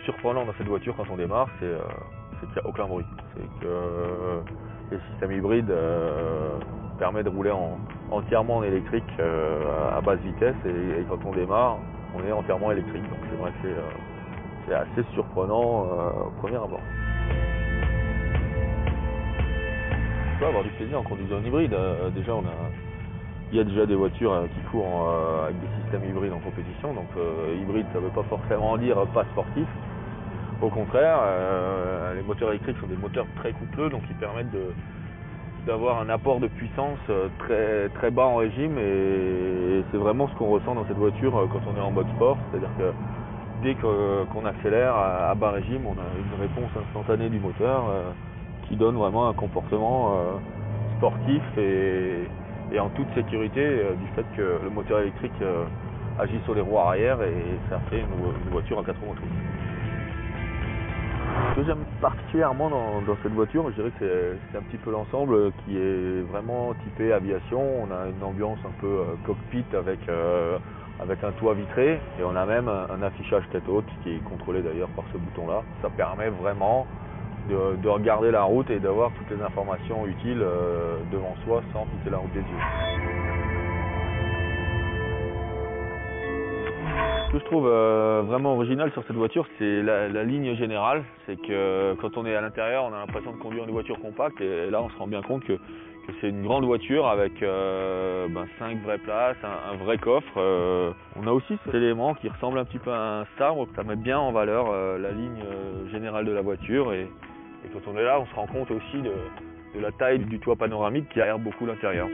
surprenant dans cette voiture quand on démarre, c'est qu'il n'y a aucun bruit. C'est que le système hybride permet de rouler entièrement en électrique à basse vitesse et quand on démarre, on est entièrement électrique. Donc c'est vrai que c'est assez surprenant au premier abord. On peut avoir du plaisir en conduisant en hybride. Déjà, il y a déjà des voitures qui courent avec des systèmes hybrides en compétition. Donc hybride, ça ne veut pas forcément dire pas sportif. Au contraire, les moteurs électriques sont des moteurs très coûteux, donc ils permettent d'avoir un apport de puissance très, très bas en régime et c'est vraiment ce qu'on ressent dans cette voiture quand on est en mode sport. C'est-à-dire que dès qu'on accélère à bas régime, on a une réponse instantanée du moteur qui donne vraiment un comportement sportif et en toute sécurité du fait que le moteur électrique agit sur les roues arrière et ça fait une voiture à 4 roues motrices. Ce que j'aime particulièrement dans cette voiture, je dirais que c'est un petit peu l'ensemble qui est vraiment typé aviation. On a une ambiance un peu cockpit avec un toit vitré et on a même un affichage tête haute qui est contrôlé d'ailleurs par ce bouton-là. Ça permet vraiment de regarder la route et d'avoir toutes les informations utiles devant soi sans quitter la route des yeux. Ce que je trouve vraiment original sur cette voiture, c'est la ligne générale. C'est que quand on est à l'intérieur, on a l'impression de conduire une voiture compacte et là on se rend bien compte que c'est une grande voiture avec 5 vraies places, un vrai coffre. On a aussi cet élément qui ressemble un petit peu à un sabre, ça met bien en valeur la ligne générale de la voiture et quand on est là, on se rend compte aussi de la taille du toit panoramique qui aère beaucoup l'intérieur.